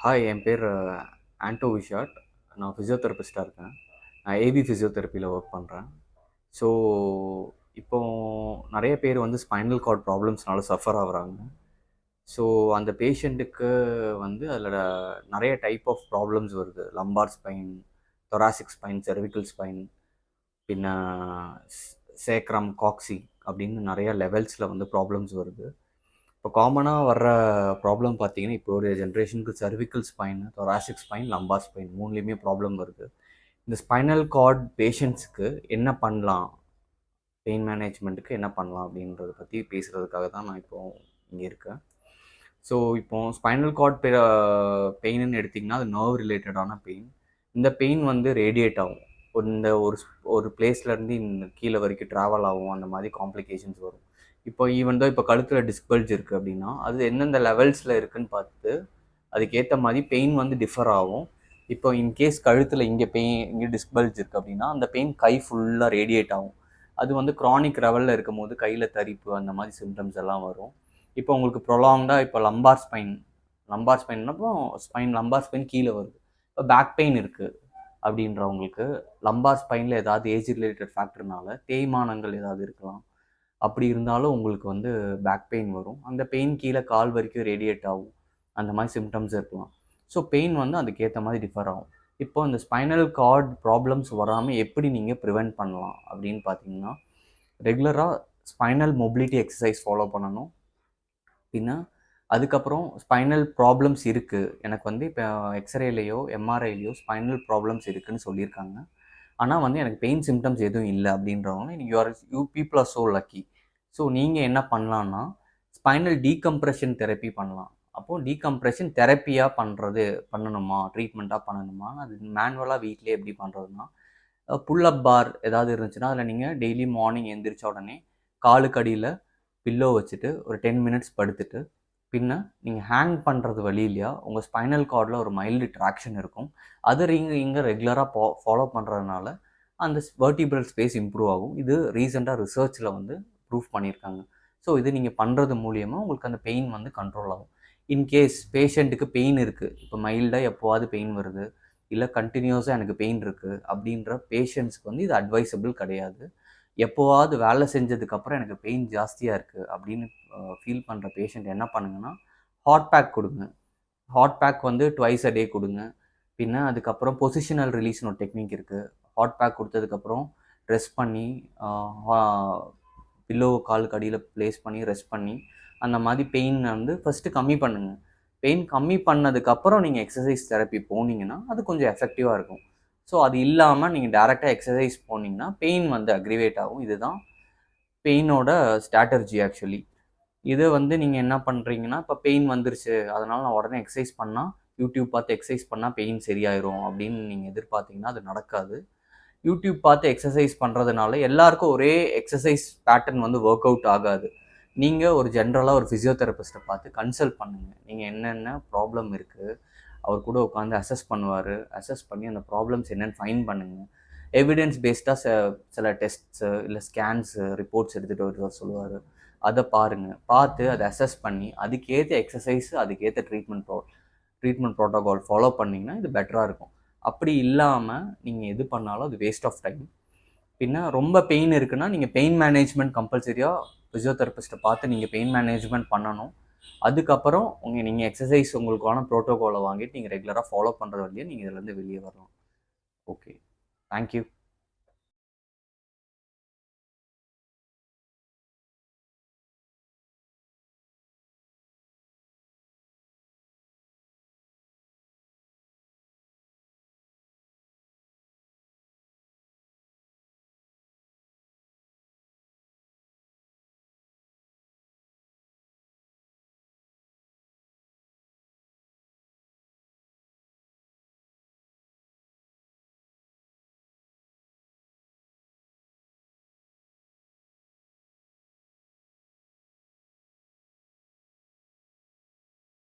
Hi, என் பேர் ஆண்டோ விஷாட். நான் ஃபிசியோதெரபிஸ்ட்டாக இருக்கேன். நான் ஏபி ஃபிசியோதெரப்பியில் ஒர்க் பண்ணுறேன். ஸோ, இப்போ நிறைய பேர் வந்து ஸ்பைனல் கார்ட் ப்ராப்ளம்ஸ்னால சஃபர் ஆகுறாங்க. ஸோ, அந்த பேஷண்ட்டுக்கு வந்து அதில் நிறைய டைப் ஆஃப் ப்ராப்ளம்ஸ் வருது. Lumbar spine, thoracic spine, cervical spine, பின்ன சேக்ரம், காக்சி அப்படின்னு நிறைய லெவல்ஸில் வந்து ப்ராப்ளம்ஸ் வருது. இப்போ காமனாக வர்ற ப்ராப்ளம் பார்த்தீங்கன்னா, இப்போ ஒரு ஜென்ரேஷனுக்கு cervical spine, thoracic spine, lumbar spine மூணுலேயுமே ப்ராப்ளம் வருது. இந்த ஸ்பைனல் கார்ட் பேஷண்ட்ஸ்க்கு என்ன பண்ணலாம், பெயின் மேனேஜ்மெண்ட்டுக்கு என்ன பண்ணலாம் அப்படின்றத பற்றி பேசுகிறதுக்காக தான் நான் இப்போ இங்கே இருக்கேன். ஸோ இப்போ ஸ்பைனல் கார்ட் பெயின்னு எடுத்திங்கன்னா அது நர்வ் ரிலேட்டடான பெயின். இந்த பெயின் வந்து ரேடியேட் ஆகும். இந்த ஒரு பிளேஸ்லேருந்து கீழே வரைக்கும் ட்ராவல் ஆகும். அந்த மாதிரி காம்ப்ளிகேஷன்ஸ் வரும். இப்போ கழுத்தில் டிஸ்பல்ஜ் இருக்குது அப்படின்னா அது எந்தெந்த லெவல்ஸில் இருக்குதுன்னு பார்த்து அதுக்கேற்ற மாதிரி பெயின் வந்து டிஃபர் ஆகும். இப்போ இன்கேஸ் கழுத்தில் இங்கே டிஸ்பல்ஜ் இருக்குது அப்படின்னா அந்த பெயின் கை ஃபுல்லாக ரேடியேட் ஆகும். அது வந்து க்ரானிக் லெவலில் இருக்கும் போது கையில் தரிப்பு அந்த மாதிரி சிம்டம்ஸ் எல்லாம் வரும். இப்போ உங்களுக்கு ப்ரொலாங்டாக இப்போ லம்பார் ஸ்பைன்னப்போ லம்பார் ஸ்பைன் கீழே வருது. இப்போ பேக் பெயின் இருக்குது அப்படின்றவங்களுக்கு லம்பார் ஸ்பைனில் ஏதாவது ஏஜ் ரிலேட்டட் ஃபேக்டர்னால தேய்மானங்கள் ஏதாவது இருக்கலாம். அப்படி இருந்தாலும் உங்களுக்கு வந்து பேக் பெயின் வரும். அந்த பெயின் கீழே கால் வரைக்கும் ரேடியேட் ஆகும். அந்த மாதிரி சிம்டம்ஸ் இருக்கலாம். ஸோ பெயின் வந்து அதுக்கேற்ற மாதிரி டிஃபர் ஆகும். இப்போ இந்த ஸ்பைனல் கார்ட் ப்ராப்ளம்ஸ் வராமல் எப்படி நீங்கள் ப்ரிவெண்ட் பண்ணலாம் அப்படின்னு பார்த்தீங்கன்னா, ரெகுலராக ஸ்பைனல் மொபிலிட்டி எக்ஸசைஸ் ஃபாலோ பண்ணணும். பின்ன அதுக்கப்புறம் ஸ்பைனல் ப்ராப்ளம்ஸ் இருக்குது, எனக்கு வந்து இப்போ எக்ஸ்ரேலையோ எம்ஆர்ஐலையோ ஸ்பைனல் ப்ராப்ளம்ஸ் இருக்குதுன்னு சொல்லியிருக்காங்க. ஆனால் வந்து எனக்கு பெயின் சிம்டம்ஸ் எதுவும் இல்லை அப்படின்றவங்க you people are so lucky. So நீங்கள் என்ன பண்ணலான்னா, ஸ்பைனல் டீகம்ப்ரெஷன் தெரப்பி பண்ணலாம். அப்போது டீகம்ப்ரெஷன் தெரப்பியாக பண்ணணுமா, ட்ரீட்மெண்ட்டாக பண்ணணுமா, அது மேனுவலாக வீட்டிலே எப்படி பண்ணுறதுனா, புல்லப் பார் ஏதாவது இருந்துச்சுன்னா அதில் நீங்கள் டெய்லி மார்னிங் எழுந்திரிச்ச உடனே காலுக்கடியில் பில்லோ வச்சுட்டு ஒரு 10 மினிட்ஸ் படுத்துட்டு பின்ன நீங்கள் ஹேங் பண்ணுறது வழியிலையா உங்கள் ஸ்பைனல் கார்டில் ஒரு மைல்டு ட்ராக்ஷன் இருக்கும். அது இங்கே ரெகுலராக ஃபாலோ பண்ணுறதுனால அந்த வெர்டிபிரல் ஸ்பேஸ் இம்ப்ரூவ் ஆகும். இது ரீசெண்டாக ரிசர்ச்சில் வந்து ப்ரூஃப் பண்ணியிருக்காங்க. ஸோ இது நீங்கள் பண்ணுறது மூலியமாக உங்களுக்கு அந்த பெயின் வந்து கண்ட்ரோல் ஆகும். இன்கேஸ் பேஷண்ட்டுக்கு பெயின் இருக்குது, இப்போ மைல்டாக எப்போவாது பெயின் வருது, இல்லை கண்டினியூஸாக எனக்கு பெயின் இருக்குது அப்படின்ற பேஷண்ட்ஸ்க்கு வந்து இது அட்வைசபிள் கிடையாது. எப்போவாது வேலை செஞ்சதுக்கப்புறம் எனக்கு பெயின் ஜாஸ்தியாக இருக்குது அப்படின்னு ஃபீல் பண்ணுற பேஷண்ட் என்ன பண்ணுங்கன்னா, ஹாட் பேக் கொடுங்க. ஹாட் பேக் வந்து ட்வைஸ் அ டே கொடுங்க. பின்ன அதுக்கப்புறம் பொசிஷனல் ரிலீஸ்னு ஒரு டெக்னிக் இருக்குது. ஹாட் பேக் கொடுத்ததுக்கப்புறம் ரெஸ்ட் பண்ணி பில்லோ காலுக்கு அடியில் ப்ளேஸ் பண்ணி ரெஸ்ட் பண்ணி அந்த மாதிரி பெயினை வந்து ஃபஸ்ட்டு கம்மி பண்ணுங்கள். பெயின் கம்மி பண்ணதுக்கப்புறம் நீங்கள் எக்ஸசைஸ் தெரப்பி போனீங்கன்னா அது கொஞ்சம் எஃபெக்டிவாக இருக்கும். ஸோ அது இல்லாமல் நீங்கள் டேரெக்டாக எக்ஸசைஸ் போனீங்கன்னா பெயின் வந்து அக்ரிவேட் ஆகும். இதுதான் பெயினோட ஸ்ட்ராட்டர்ஜி ஆக்சுவலி. இதை வந்து நீங்கள் என்ன பண்ணுறீங்கன்னா, இப்போ பெயின் வந்துருச்சு அதனால் நான் உடனே எக்ஸசைஸ் பண்ணால் யூடியூப் பார்த்து எக்ஸசைஸ் பண்ணால் பெயின் சரியாயிரும் அப்படின்னு நீங்கள் எதிர்பார்த்தீங்கன்னா அது நடக்காது. யூடியூப் பார்த்து எக்ஸசைஸ் பண்ணுறதுனால எல்லாருக்கும் ஒரே எக்ஸசைஸ் பேட்டர்ன் வந்து ஒர்க் அவுட் ஆகாது. நீங்கள் ஒரு ஜென்ரலாக ஒரு ஃபிசியோதெரபிஸ்ட்டை பார்த்து கன்சல்ட் பண்ணுங்கள். நீங்கள் என்னென்ன ப்ராப்ளம் இருக்குது அவர் கூட உட்காந்து அசஸ் பண்ணுவார். அசஸ் பண்ணி அந்த ப்ராப்ளம்ஸ் என்னென்னு ஃபைன் பண்ணுங்கள். எவிடன்ஸ் பேஸ்டாக சில டெஸ்ட்ஸு இல்லை ஸ்கேன்ஸு ரிப்போர்ட்ஸ் எடுத்துகிட்டு வர சொல்லுவார். அதை பாருங்கள். பார்த்து அதை அசஸ் பண்ணி அதுக்கேற்ற எக்ஸசைஸு அதுக்கேற்ற ட்ரீட்மெண்ட் ப்ரோட்டோகால் ஃபாலோ பண்ணிங்கன்னா இது பெட்டராக இருக்கும். அப்படி இல்லாமல் நீங்கள் எது பண்ணாலும் அது வேஸ்ட் ஆஃப் டைம். பின்ன ரொம்ப பெயின் இருக்குன்னா நீங்கள் பெயின் மேனேஜ்மெண்ட் கம்பல்சரியாக ஃபிசியோதெரபிஸ்ட்டை பார்த்து நீங்கள் பெயின் மேனேஜ்மெண்ட் பண்ணணும். அதுக்கப்புறம் நீங்கள் எக்ஸசைஸ் உங்களுக்கான ப்ரோட்டோகாலை வாங்கிட்டு நீங்கள் ரெகுலராக ஃபாலோ பண்ணுற வழியாக நீங்கள் இதிலேருந்து வெளியே வரலாம். Okay, thank you.